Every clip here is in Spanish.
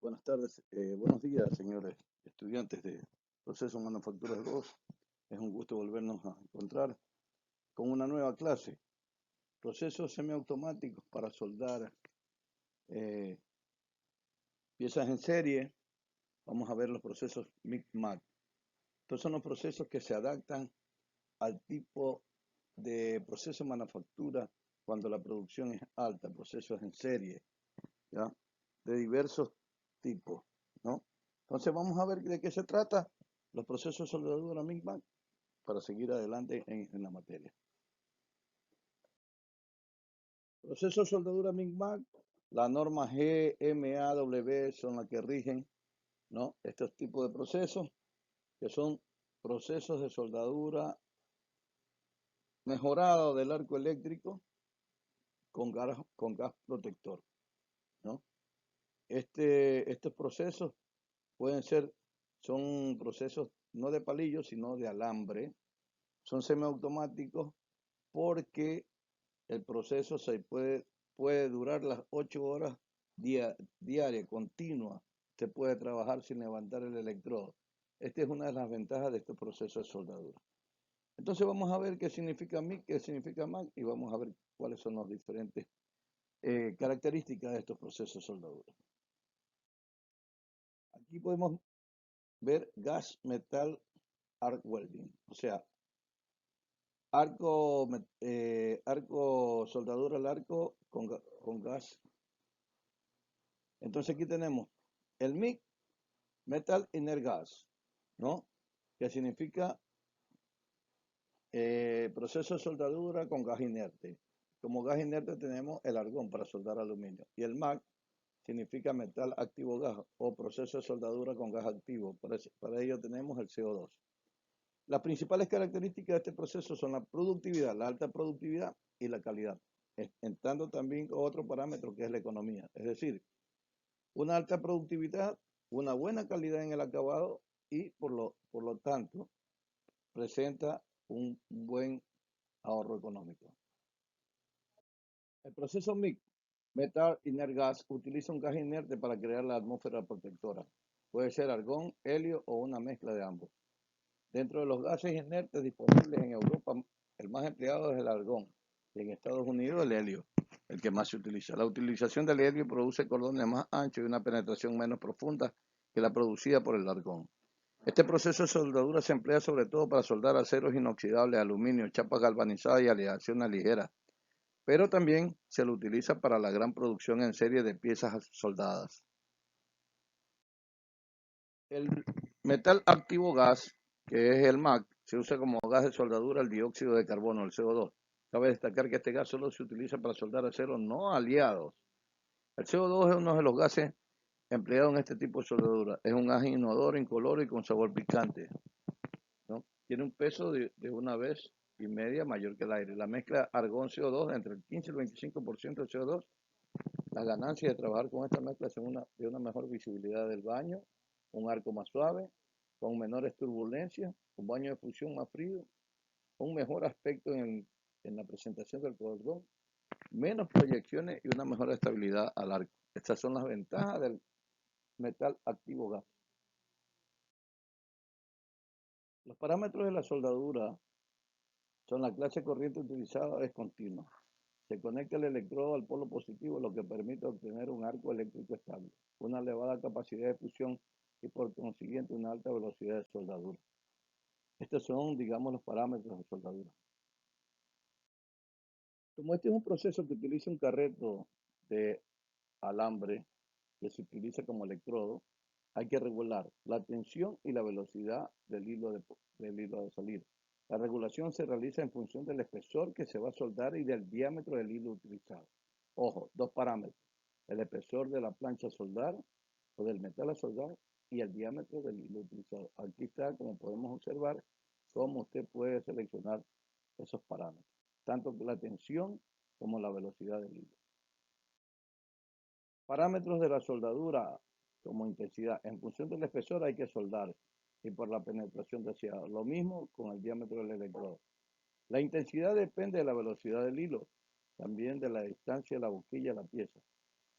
Buenas tardes, buenos días, señores estudiantes de Proceso Manufacturas 2. Es un gusto volvernos a encontrar con una nueva clase. Procesos semiautomáticos para soldar eh, piezas en serie. Vamos a ver los procesos MIG-MAG. Estos son los procesos que se adaptan al tipo de proceso de manufactura cuando la producción es alta, procesos en serie, ¿ya? De diversos tipos, ¿no? Entonces vamos a ver de qué se trata los procesos de soldadura MIG-MAG para seguir adelante en la materia. Procesos de soldadura MIG-MAG, la norma GMAW son las que rigen, ¿no? Estos tipos de procesos, que son procesos de soldadura mejorado del arco eléctrico con gas protector, ¿no? Estos procesos son procesos no de palillos, sino de alambre. Son semiautomáticos porque el proceso puede durar las 8 horas diarias, continuas. Se puede trabajar sin levantar el electrodo. Esta es una de las ventajas de este proceso de soldadura. Entonces vamos a ver qué significa MIG, qué significa MAG y vamos a ver cuáles son las diferentes características de estos procesos de soldadura. Aquí podemos ver gas metal arc welding, o sea, arco soldadura al arco con gas. Entonces aquí tenemos el MIG, Metal Inert Gas, ¿no? Que significa proceso de soldadura con gas inerte. Como gas inerte tenemos el argón para soldar aluminio. Y el MAG significa metal activo gas o proceso de soldadura con gas activo. Para ello tenemos el CO2. Las principales características de este proceso son la productividad, la alta productividad y la calidad, entrando también con otro parámetro que es la economía. Es decir, una alta productividad, una buena calidad en el acabado y por lo tanto presenta un buen ahorro económico. El proceso MIG, Metal Inert Gas, utiliza un gas inerte para crear la atmósfera protectora. Puede ser argón, helio o una mezcla de ambos. Dentro de los gases inertes disponibles en Europa, el más empleado es el argón y en Estados Unidos el helio, el que más se utiliza. La utilización del helio produce cordones más anchos y una penetración menos profunda que la producida por el argón. Este proceso de soldadura se emplea sobre todo para soldar aceros inoxidables, aluminio, chapas galvanizadas y aleaciones ligeras, pero también se lo utiliza para la gran producción en serie de piezas soldadas. El metal activo gas, que es el MAG, se usa como gas de soldadura el dióxido de carbono, el CO2. Cabe destacar que este gas solo se utiliza para soldar aceros no aliados. El CO2 es uno de los gases empleados en este tipo de soldadura. Es un gas inodoro, incoloro y con sabor picante, ¿no? Tiene un peso de 1,5 veces mayor que el aire. La mezcla argón-CO2 entre el 15 y el 25% de CO2. La ganancia de trabajar con esta mezcla es de una mejor visibilidad del baño, un arco más suave, con menores turbulencias, un baño de fusión más frío, un mejor aspecto en la presentación del cordón, menos proyecciones y una mejor estabilidad al arco. Estas son las ventajas del metal activo gas. Los parámetros de la soldadura son la clase corriente utilizada es continua. Se conecta el electrodo al polo positivo, lo que permite obtener un arco eléctrico estable, una elevada capacidad de fusión y por consiguiente una alta velocidad de soldadura. Estos son, digamos, los parámetros de soldadura. Como este es un proceso que utiliza un carreto de alambre que se utiliza como electrodo, hay que regular la tensión y la velocidad del hilo de salida. La regulación se realiza en función del espesor que se va a soldar y del diámetro del hilo utilizado. Ojo, dos parámetros: el espesor de la plancha a soldar o del metal a soldar y el diámetro del hilo utilizado. Aquí está, como podemos observar, cómo usted puede seleccionar esos parámetros, tanto la tensión como la velocidad del hilo. Parámetros de la soldadura como intensidad. En función del espesor hay que soldar y por la penetración deseada. Lo mismo con el diámetro del electrodo. La intensidad depende de la velocidad del hilo, también de la distancia de la boquilla a la pieza.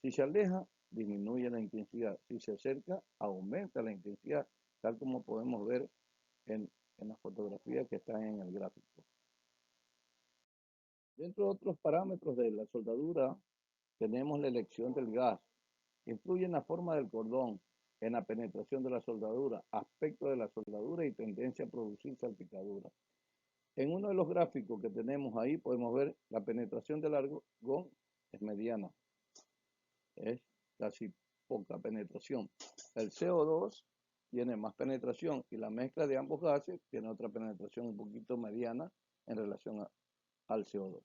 Si se aleja disminuye la intensidad. Si se acerca, aumenta la intensidad, tal como podemos ver en las fotografías que están en el gráfico. Dentro de otros parámetros de la soldadura, tenemos la elección del gas. Influye en la forma del cordón, en la penetración de la soldadura, aspecto de la soldadura y tendencia a producir salpicadura. En uno de los gráficos que tenemos ahí podemos ver la penetración del argón es mediana, es casi poca penetración. El CO2 tiene más penetración y la mezcla de ambos gases tiene otra penetración un poquito mediana en relación al CO2.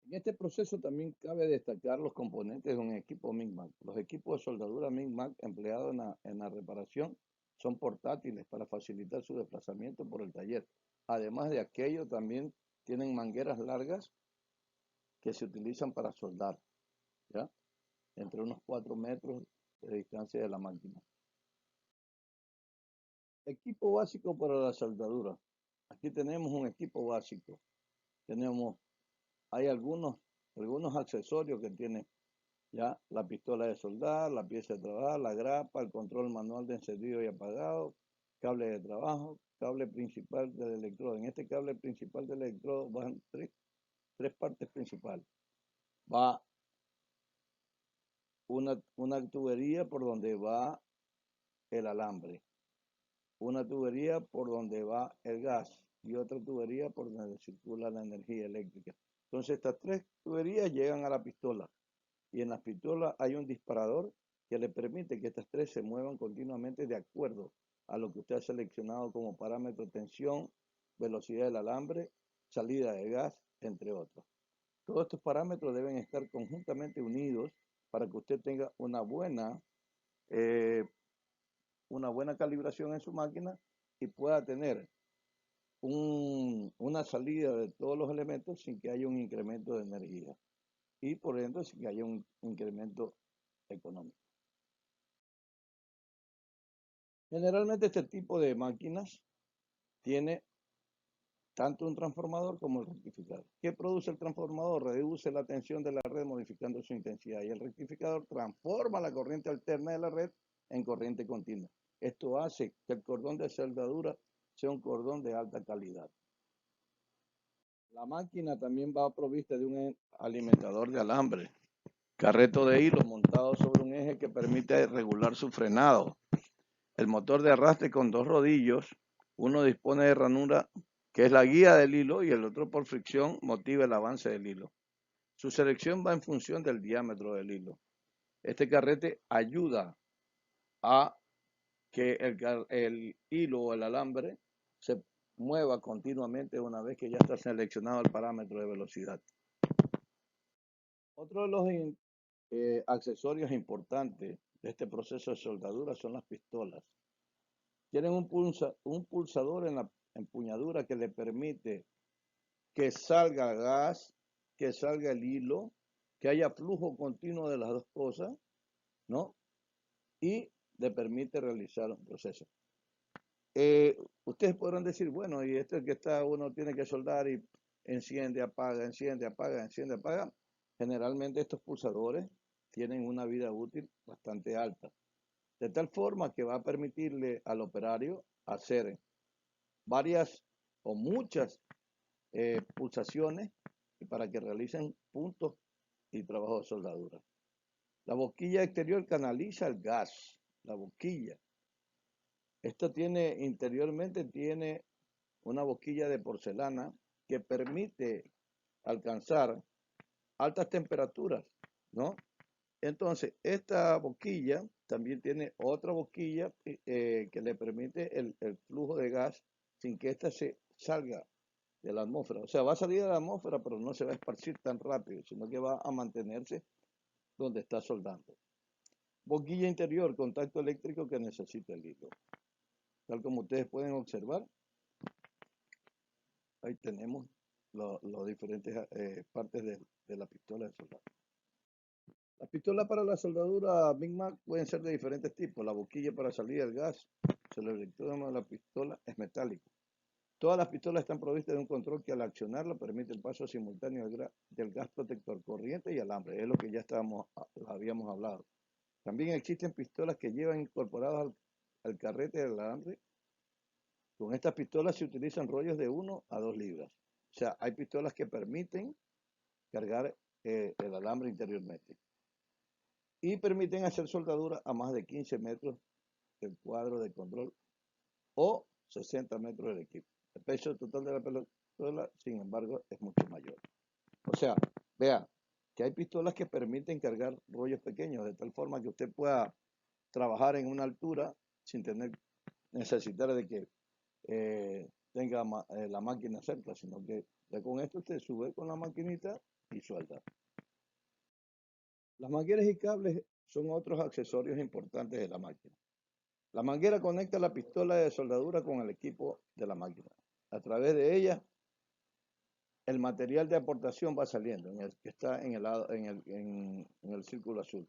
En este proceso también cabe destacar los componentes de un equipo MIG-MAC. Los equipos de soldadura MIG-MAC empleados en la reparación son portátiles para facilitar su desplazamiento por el taller. Además de aquello, también tienen mangueras largas que se utilizan para soldar, ¿ya? Entre unos 4 metros de distancia de la máquina. Equipo básico para la soldadura. Aquí tenemos un equipo básico. Hay algunos accesorios que tiene ya la pistola de soldar, la pieza de trabajar, la grapa, el control manual de encendido y apagado, cable de trabajo, cable principal del electrodo. En este cable principal del electrodo van tres partes principales. Va una tubería por donde va el alambre, una tubería por donde va el gas y otra tubería por donde circula la energía eléctrica. Entonces estas tres tuberías llegan a la pistola y en la pistola hay un disparador que le permite que estas tres se muevan continuamente de acuerdo a lo que usted ha seleccionado como parámetro: tensión, velocidad del alambre, salida de gas, entre otros. Todos estos parámetros deben estar conjuntamente unidos para que usted tenga una buena calibración en su máquina y pueda tener una salida de todos los elementos sin que haya un incremento de energía y por ende sin que haya un incremento económico. Generalmente este tipo de máquinas tiene tanto un transformador como el rectificador. ¿Qué produce el transformador? Reduce la tensión de la red modificando su intensidad, y el rectificador transforma la corriente alterna de la red en corriente continua. Esto hace que el cordón de soldadura sea un cordón de alta calidad. La máquina también va provista de un alimentador de alambre, carreto de hilo montado sobre un eje que permite regular su frenado. El motor de arrastre con dos rodillos, uno dispone de ranura que es la guía del hilo y el otro por fricción motiva el avance del hilo. Su selección va en función del diámetro del hilo. Este carrete ayuda a que el hilo o el alambre se mueva continuamente una vez que ya está seleccionado el parámetro de velocidad. Otro de los accesorios importantes de este proceso de soldadura son las pistolas. Tienen un pulsador en la empuñadura que le permite que salga gas, que salga el hilo, que haya flujo continuo de las dos cosas, ¿no? Y le permite realizar un proceso. Ustedes podrán decir, bueno, y esto es que uno tiene que soldar y enciende, apaga, enciende, apaga, enciende, apaga. Generalmente estos pulsadores tienen una vida útil bastante alta, de tal forma que va a permitirle al operario hacer varias o muchas pulsaciones para que realicen puntos y trabajo de soldadura. La boquilla exterior canaliza el gas, la boquilla. Esto interiormente tiene una boquilla de porcelana que permite alcanzar altas temperaturas, ¿no? Entonces, esta boquilla también tiene otra boquilla que le permite el flujo de gas sin que ésta se salga de la atmósfera. O sea, va a salir de la atmósfera, pero no se va a esparcir tan rápido, sino que va a mantenerse donde está soldando. Boquilla interior, contacto eléctrico que necesita el hilo. Tal como ustedes pueden observar, ahí tenemos las diferentes partes de la pistola de soldado. Las pistolas para la soldadura MIG-MAC pueden ser de diferentes tipos. La boquilla para salir del gas, el electrodo de la pistola es metálico. Todas las pistolas están provistas de un control que al accionarlo permite el paso simultáneo del gas protector, corriente y alambre. Es lo que ya habíamos hablado. También existen pistolas que llevan incorporados al carrete del alambre. Con estas pistolas se utilizan rollos de 1 a 2 libras. O sea, hay pistolas que permiten cargar el alambre interiormente. Y permiten hacer soldadura a más de 15 metros del cuadro de control o 60 metros del equipo. El peso total de la pistola, sin embargo, es mucho mayor. O sea, vea que hay pistolas que permiten cargar rollos pequeños, de tal forma que usted pueda trabajar en una altura sin necesitar de que tenga la máquina cerca, sino que ya con esto usted sube con la maquinita y suelta. Las mangueras y cables son otros accesorios importantes de la máquina. La manguera conecta la pistola de soldadura con el equipo de la máquina. A través de ella, el material de aportación va saliendo, que está en el círculo azul.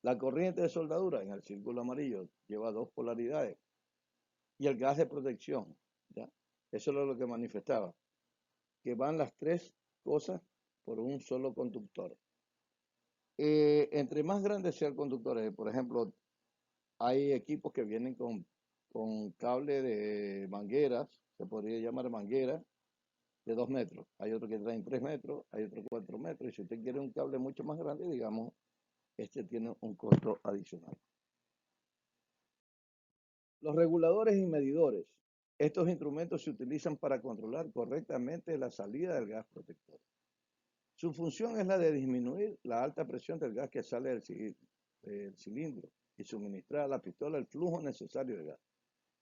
La corriente de soldadura en el círculo amarillo lleva dos polaridades. Y el gas de protección, ¿ya? Eso es lo que manifestaba, que van las tres cosas por un solo conductor. Entre más grande sea el conductor, por ejemplo, hay equipos que vienen con cable de mangueras, se podría llamar manguera, de 2 metros. Hay otros que traen 3 metros, hay otros 4 metros. Y si usted quiere un cable mucho más grande, digamos, este tiene un costo adicional. Los reguladores y medidores. Estos instrumentos se utilizan para controlar correctamente la salida del gas protector. Su función es la de disminuir la alta presión del gas que sale del cilindro y suministrar a la pistola el flujo necesario de gas,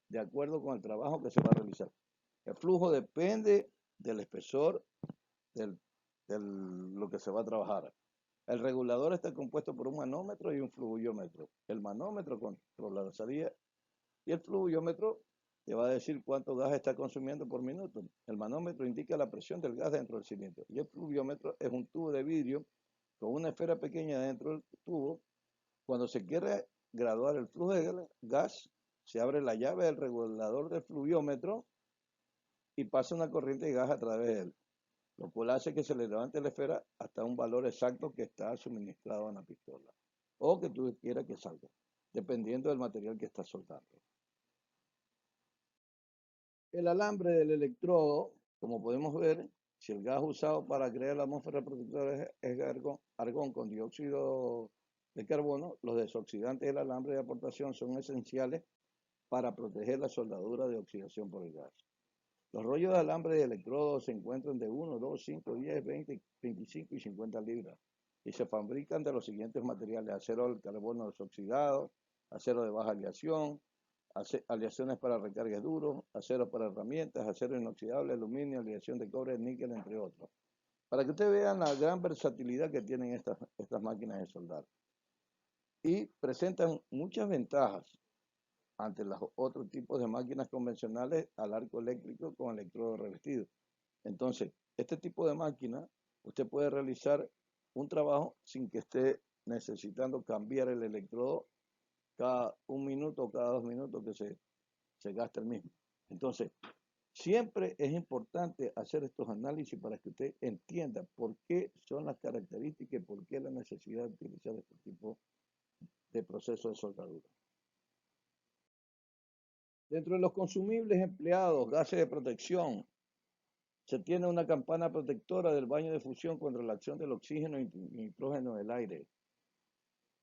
de acuerdo con el trabajo que se va a realizar. El flujo depende del espesor de lo que se va a trabajar. El regulador está compuesto por un manómetro y un fluidiómetro. El manómetro controla la salida y el fluidiómetro te va a decir cuánto gas está consumiendo por minuto. El manómetro indica la presión del gas dentro del cilindro y el fluidiómetro es un tubo de vidrio con una esfera pequeña dentro del tubo. Cuando se quiere graduar el flujo de gas, se abre la llave del regulador del fluidiómetro y pasa una corriente de gas a través de él, lo cual hace que se le levante la esfera hasta un valor exacto que está suministrado en la pistola o que tú quieras que salga, dependiendo del material que estás soldando. El alambre del electrodo, como podemos ver, si el gas usado para crear la atmósfera protectora es argón con dióxido de carbono, los desoxidantes del alambre de aportación son esenciales para proteger la soldadura de oxidación por el gas. Los rollos de alambre de electrodo se encuentran de 1, 2, 5, 10, 20, 25 y 50 libras y se fabrican de los siguientes materiales: acero al carbono desoxidado, acero de baja aleación, aleaciones para recargues duros, acero para herramientas, acero inoxidable, aluminio, aleación de cobre, níquel, entre otros. Para que ustedes vean la gran versatilidad que tienen estas máquinas de soldar. Y presentan muchas ventajas ante los otros tipos de máquinas convencionales al arco eléctrico con electrodo revestido. Entonces, este tipo de máquina, usted puede realizar un trabajo sin que esté necesitando cambiar el electrodo cada 1 minuto o cada 2 minutos que se gasta el mismo. Entonces, siempre es importante hacer estos análisis para que usted entienda por qué son las características y por qué la necesidad de utilizar este tipo de proceso de soldadura. Dentro de los consumibles empleados, gases de protección, se tiene una campana protectora del baño de fusión contra la acción del oxígeno y nitrógeno del aire.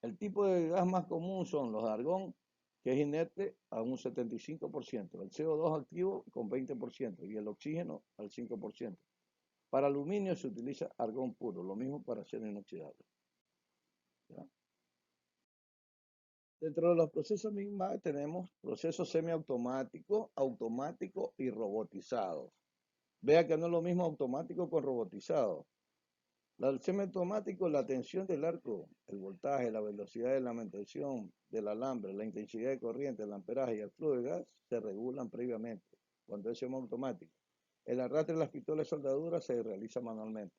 El tipo de gas más común son los de argón, que es inerte a un 75%, el CO2 activo con 20% y el oxígeno al 5%. Para aluminio se utiliza argón puro, lo mismo para acero inoxidable. ¿Ya? Dentro de los procesos mismos tenemos procesos semiautomáticos, automáticos y robotizados. Vea que no es lo mismo automático con robotizado. El semiautomático, la tensión del arco, el voltaje, la velocidad de la mantención del alambre, la intensidad de corriente, el amperaje y el flujo de gas se regulan previamente cuando es semiautomático. El arrastre de las pistolas de soldadura se realiza manualmente.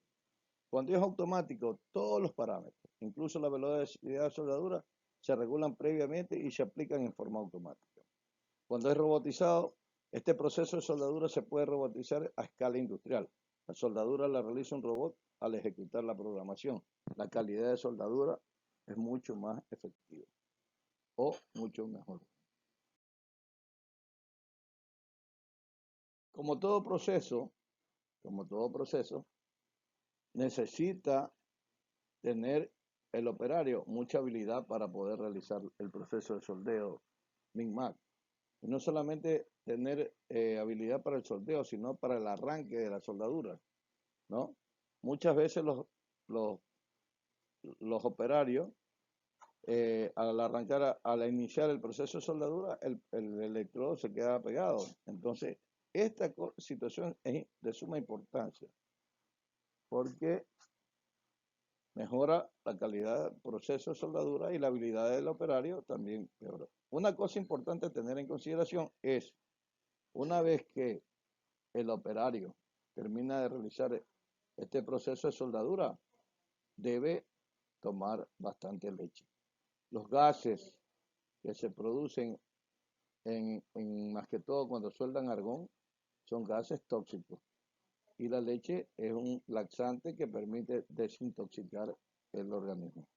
Cuando es automático, todos los parámetros, incluso la velocidad de soldadura, se regulan previamente y se aplican en forma automática. Cuando es robotizado, Este proceso de soldadura se puede robotizar a escala industrial. La soldadura la realiza un robot al ejecutar la programación. La calidad de soldadura es mucho más efectiva o mucho mejor. Como todo proceso, necesita tener el operario mucha habilidad para poder realizar el proceso de soldeo MIG-MAG. Y no solamente tener habilidad para el soldeo, sino para el arranque de la soldadura, ¿no? Muchas veces los, los operarios, al arrancar, al iniciar el proceso de soldadura, el electrodo se queda pegado. Entonces, esta situación es de suma importancia porque mejora la calidad del proceso de soldadura y la habilidad del operario también mejora. Una cosa importante a tener en consideración es, una vez que el operario termina de realizar este proceso de soldadura, debe tomar bastante leche. Los gases que se producen más que todo cuando sueldan argón son gases tóxicos y la leche es un laxante que permite desintoxicar el organismo.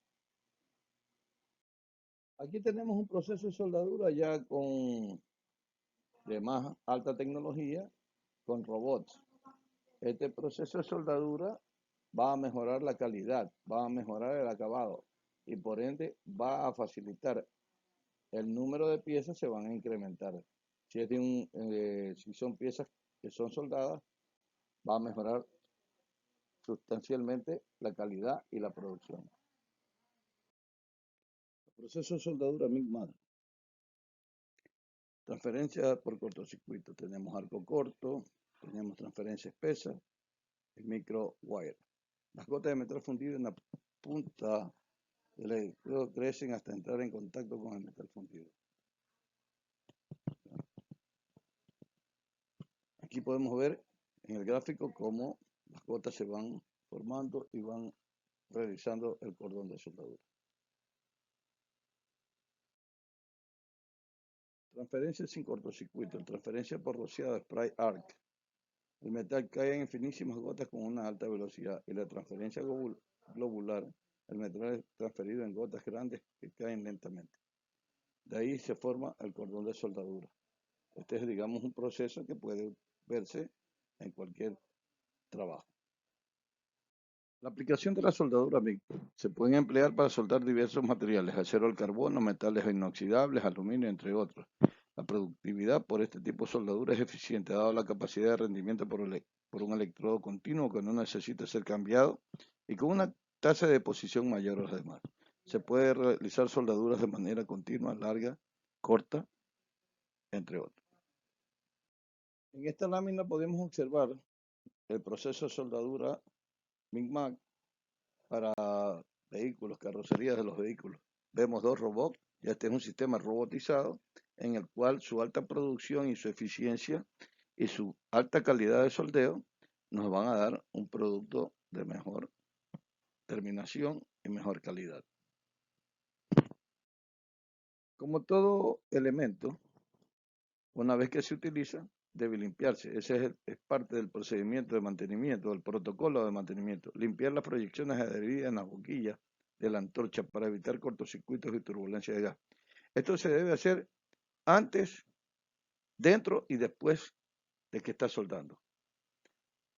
Aquí tenemos un proceso de soldadura ya de más alta tecnología con robots. Este proceso de soldadura va a mejorar la calidad, va a mejorar el acabado y por ende va a facilitar el número de piezas, se van a incrementar. Si son piezas que son soldadas, va a mejorar sustancialmente la calidad y la producción. El proceso de soldadura MIG-MAG. Transferencia por cortocircuito. Tenemos arco corto, tenemos transferencia espesa y micro wire. Las gotas de metal fundido en la punta del electrodo crecen hasta entrar en contacto con el metal fundido. Aquí podemos ver en el gráfico cómo las gotas se van formando y van realizando el cordón de soldadura. Transferencia sin cortocircuito. Transferencia por rociado spray arc. El metal cae en finísimas gotas con una alta velocidad y la transferencia globular. El metal es transferido en gotas grandes que caen lentamente. De ahí se forma el cordón de soldadura. Este es, digamos, un proceso que puede verse en cualquier trabajo. La aplicación de la soldadura MIG se puede emplear para soldar diversos materiales, acero al carbono, metales inoxidables, aluminio, entre otros. La productividad por este tipo de soldadura es eficiente, dado la capacidad de rendimiento por un electrodo continuo que no necesita ser cambiado y con una tasa de deposición mayor a los demás. Se puede realizar soldaduras de manera continua, larga, corta, entre otros. En esta lámina podemos observar el proceso de soldadura MIG-MAG para vehículos, carrocerías de los vehículos. Vemos dos robots, y este es un sistema robotizado en el cual su alta producción y su eficiencia y su alta calidad de soldeo nos van a dar un producto de mejor terminación y mejor calidad. Como todo elemento, una vez que se utiliza, debe limpiarse. Ese es parte del procedimiento de mantenimiento, del protocolo de mantenimiento. Limpiar las proyecciones adheridas en las boquillas de la antorcha para evitar cortocircuitos y turbulencia de gas. Esto se debe hacer antes, dentro y después de que está soldando.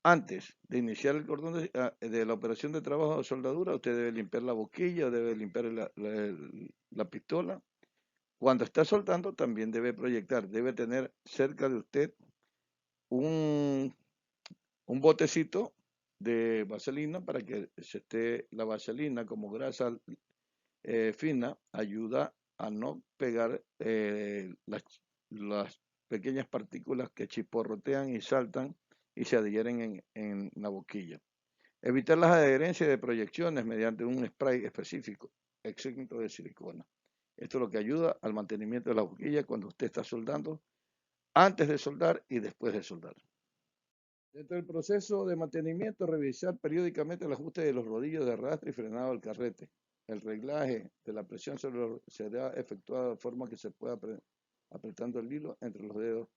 Antes de iniciar el cordón de la operación de trabajo de soldadura, usted debe limpiar la boquilla, debe limpiar la pistola. Cuando está soldando, también debe proyectar, debe tener cerca de usted un botecito de vaselina para que se esté la vaselina como grasa fina, ayuda a no pegar las pequeñas partículas que chisporrotean y saltan y se adhieren en la boquilla. Evitar las adherencias de proyecciones mediante un spray específico, exento de silicona. Esto es lo que ayuda al mantenimiento de la boquilla cuando usted está soldando, antes de soldar y después de soldar. Dentro del proceso de mantenimiento, revisar periódicamente el ajuste de los rodillos de arrastre y frenado del carrete. El reglaje de la presión será efectuado de forma que se pueda apretando el hilo entre los dedos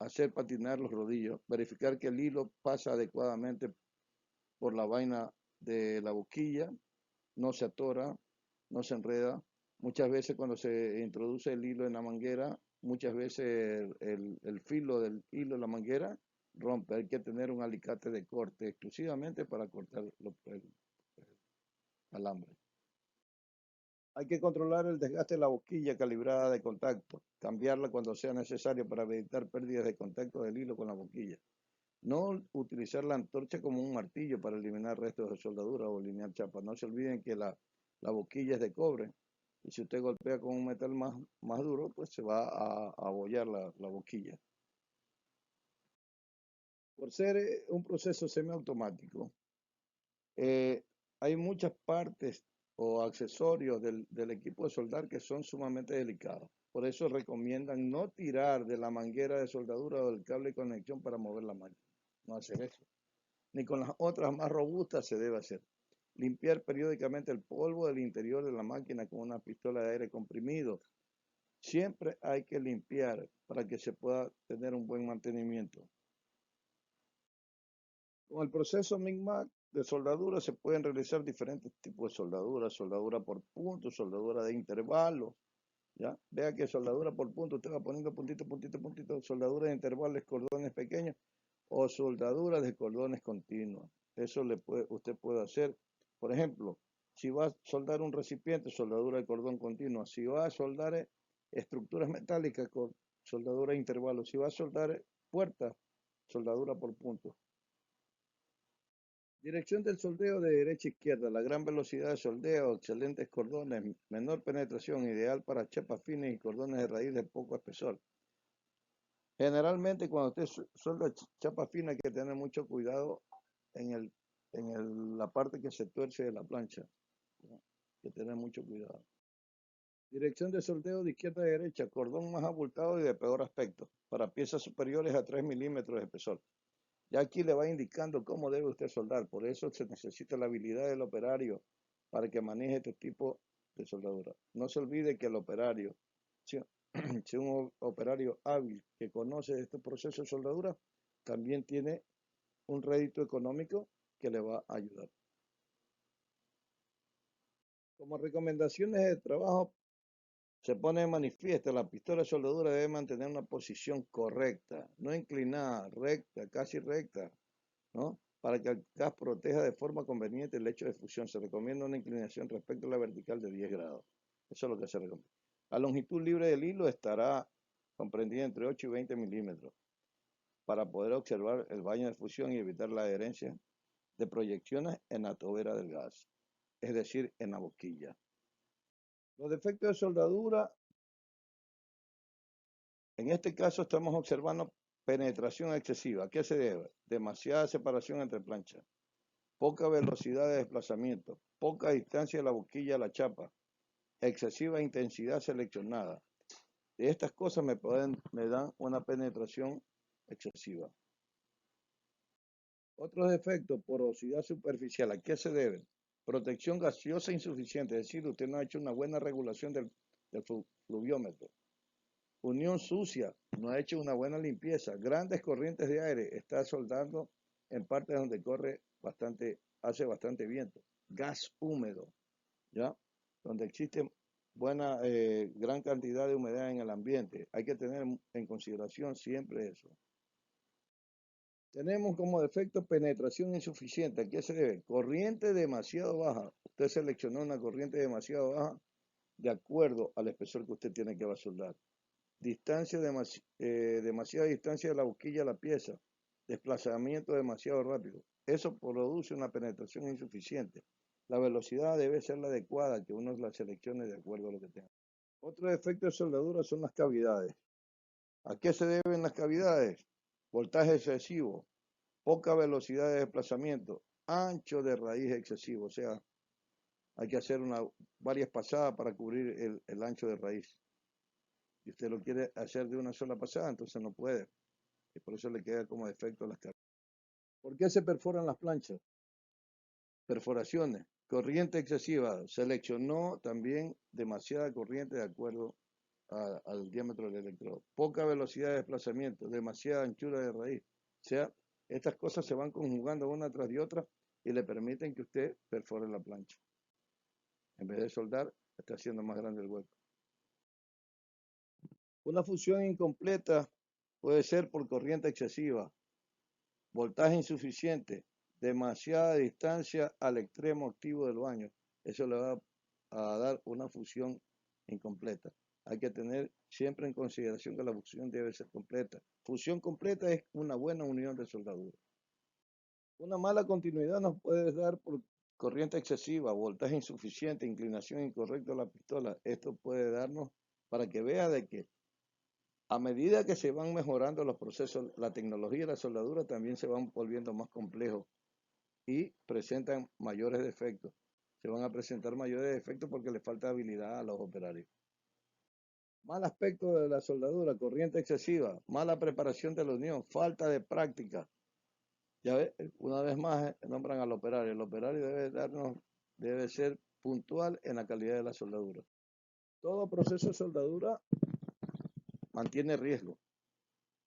hacer patinar los rodillos, verificar que el hilo pasa adecuadamente por la vaina de la boquilla, no se atora, no se enreda. Muchas veces cuando se introduce el hilo en la manguera, muchas veces el filo del hilo de la manguera rompe. Hay que tener un alicate de corte exclusivamente para cortar el alambre. Hay que controlar el desgaste de la boquilla calibrada de contacto, cambiarla cuando sea necesario para evitar pérdidas de contacto del hilo con la boquilla. No utilizar la antorcha como un martillo para eliminar restos de soldadura o eliminar chapa. No se olviden que la boquilla es de cobre y si usted golpea con un metal más duro, pues se va a abollar la boquilla. Por ser un proceso semiautomático, hay muchas partes o accesorios del equipo de soldar que son sumamente delicados. Por eso recomiendan no tirar de la manguera de soldadura o del cable de conexión para mover la máquina. No hacer eso. Ni con las otras más robustas se debe hacer. Limpiar periódicamente el polvo del interior de la máquina con una pistola de aire comprimido. Siempre hay que limpiar para que se pueda tener un buen mantenimiento. Con el proceso MIG-MAC de soldadura se pueden realizar diferentes tipos de soldadura, soldadura por punto, soldadura de intervalo, ¿ya? Vea que soldadura por punto, usted va poniendo puntito, puntito, puntito, soldadura de intervalos, cordones pequeños o soldadura de cordones continuos. Eso usted puede hacer. Por ejemplo, si va a soldar un recipiente, soldadura de cordón continuo. Si va a soldar estructuras metálicas con soldadura de intervalos. Si va a soldar puertas, soldadura por punto. Dirección del soldeo de derecha a izquierda, la gran velocidad de soldeo, excelentes cordones, menor penetración, ideal para chapas finas y cordones de raíz de poco espesor. Generalmente cuando usted solda chapa fina hay que tener mucho cuidado en la parte que se tuerce de la plancha. ¿No? Hay que tener mucho cuidado. Dirección de soldeo de izquierda a derecha, cordón más abultado y de peor aspecto, para piezas superiores a 3 milímetros de espesor. Ya aquí le va indicando cómo debe usted soldar, por eso se necesita la habilidad del operario para que maneje este tipo de soldadura. No se olvide que el operario, si un operario hábil que conoce este proceso de soldadura, también tiene un rédito económico que le va a ayudar. Como recomendaciones de trabajo, se pone de manifiesto, la pistola de soldadura debe mantener una posición correcta, no inclinada, recta, casi recta, ¿no? Para que el gas proteja de forma conveniente el hecho de fusión. Se recomienda una inclinación respecto a la vertical de 10 grados. Eso es lo que se recomienda. La longitud libre del hilo estará comprendida entre 8 y 20 milímetros para poder observar el baño de fusión y evitar la adherencia de proyecciones en la tobera del gas, es decir, en la boquilla. Los defectos de soldadura, en este caso estamos observando penetración excesiva. ¿A qué se debe? Demasiada separación entre planchas, poca velocidad de desplazamiento, poca distancia de la boquilla a la chapa, excesiva intensidad seleccionada. Estas cosas me dan una penetración excesiva. Otros defectos, porosidad superficial. ¿A qué se debe? Protección gaseosa insuficiente, es decir, usted no ha hecho una buena regulación del fluviómetro. Unión sucia, no ha hecho una buena limpieza. Grandes corrientes de aire, está soldando en partes donde hace bastante viento. Gas húmedo, ¿ya? Donde existe gran cantidad de humedad en el ambiente. Hay que tener en consideración siempre eso. Tenemos como defecto penetración insuficiente. ¿A qué se debe? Corriente demasiado baja. Usted seleccionó una corriente demasiado baja de acuerdo al espesor que usted tiene que va a soldar. Demasiada distancia de la boquilla a la pieza. Desplazamiento demasiado rápido. Eso produce una penetración insuficiente. La velocidad debe ser la adecuada, que uno la seleccione de acuerdo a lo que tenga. Otro defecto de soldadura son las cavidades. ¿A qué se deben las cavidades? Voltaje excesivo, poca velocidad de desplazamiento, ancho de raíz excesivo, o sea, hay que hacer varias pasadas para cubrir el ancho de raíz. Si usted lo quiere hacer de una sola pasada, entonces no puede. Y por eso le queda como defecto las cavidades. ¿Por qué se perforan las planchas? Perforaciones, corriente excesiva, seleccionó también demasiada corriente de acuerdo al diámetro del electrodo. Poca velocidad de desplazamiento, demasiada anchura de raíz. O sea, estas cosas se van conjugando una tras de otra y le permiten que usted perfore la plancha. En vez de soldar, está haciendo más grande el hueco. Una fusión incompleta puede ser por corriente excesiva, voltaje insuficiente, demasiada distancia al extremo activo del baño. Eso le va a dar una fusión incompleta. Hay que tener siempre en consideración que la fusión debe ser completa. Fusión completa es una buena unión de soldadura. Una mala continuidad nos puede dar por corriente excesiva, voltaje insuficiente, inclinación incorrecta de la pistola. Esto puede darnos para que vea de que a medida que se van mejorando los procesos, la tecnología y la soldadura también se van volviendo más complejos y presentan mayores defectos. Se van a presentar mayores defectos porque le falta habilidad a los operarios. Mal aspecto de la soldadura, corriente excesiva, mala preparación de la unión, falta de práctica. Ya ves, una vez más nombran al operario. El operario debe ser puntual en la calidad de la soldadura. Todo proceso de soldadura mantiene riesgo.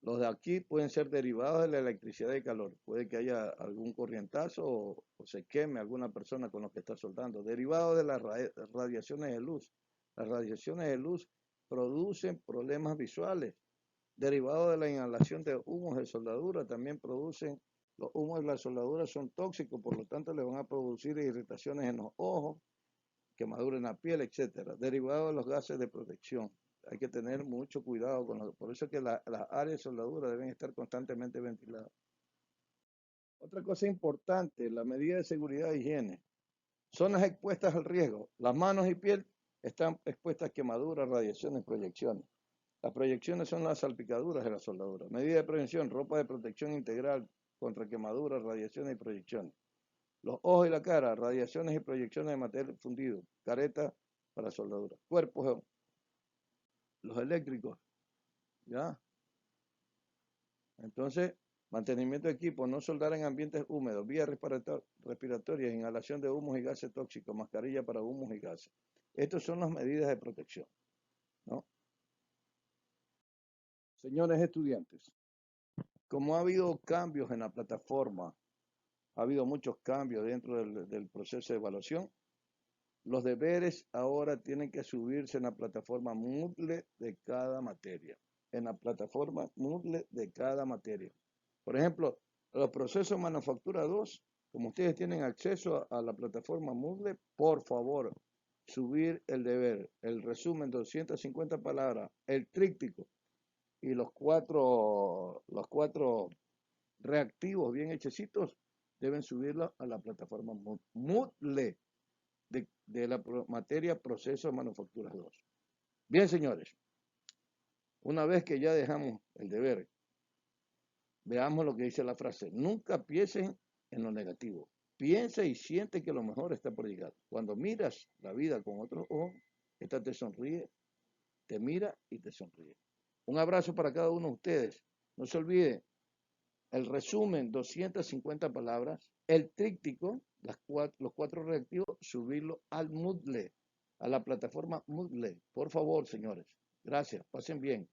Los de aquí pueden ser derivados de la electricidad y calor. Puede que haya algún corrientazo o se queme alguna persona con lo que está soldando. Derivados de las radiaciones de luz. Las radiaciones de luz producen problemas visuales. Derivados de la inhalación de humos de soldadura también producen, los humos de la soldadura son tóxicos, por lo tanto le van a producir irritaciones en los ojos, quemaduras en la piel, etc. Derivados de los gases de protección. Hay que tener mucho cuidado con por eso es que las áreas de soldadura deben estar constantemente ventiladas. Otra cosa importante, la medida de seguridad e higiene. Zonas expuestas al riesgo. Las manos y piel están expuestas a quemaduras, radiaciones, proyecciones. Las proyecciones son las salpicaduras de la soldadura. Medida de prevención, ropa de protección integral contra quemaduras, radiaciones y proyecciones. Los ojos y la cara, radiaciones y proyecciones de material fundido. Careta para soldadura. Cuerpos, los eléctricos, ¿ya? Entonces, mantenimiento de equipo, no soldar en ambientes húmedos, vías respiratorias, inhalación de humos y gases tóxicos, mascarilla para humos y gases. Estas son las medidas de protección, ¿no? Señores estudiantes, como ha habido cambios en la plataforma, ha habido muchos cambios dentro del proceso de evaluación, los deberes ahora tienen que subirse en la plataforma Moodle de cada materia. En la plataforma Moodle de cada materia. Por ejemplo, los procesos manufactura 2, como ustedes tienen acceso a la plataforma Moodle, por favor, subir el deber, el resumen, 250 palabras, el tríptico y los cuatro reactivos bien hechecitos, deben subirlo a la plataforma Moodle de la materia proceso manufactura 2. Bien, señores, una vez que ya dejamos el deber, veamos lo que dice la frase. Nunca piensen en lo negativo. Piensa y siente que lo mejor está por llegar. Cuando miras la vida con otros ojos, esta te sonríe, te mira y te sonríe. Un abrazo para cada uno de ustedes. No se olvide, el resumen, 250 palabras, el tríptico, los cuatro reactivos, subirlo al Moodle, a la plataforma Moodle. Por favor, señores. Gracias. Pasen bien.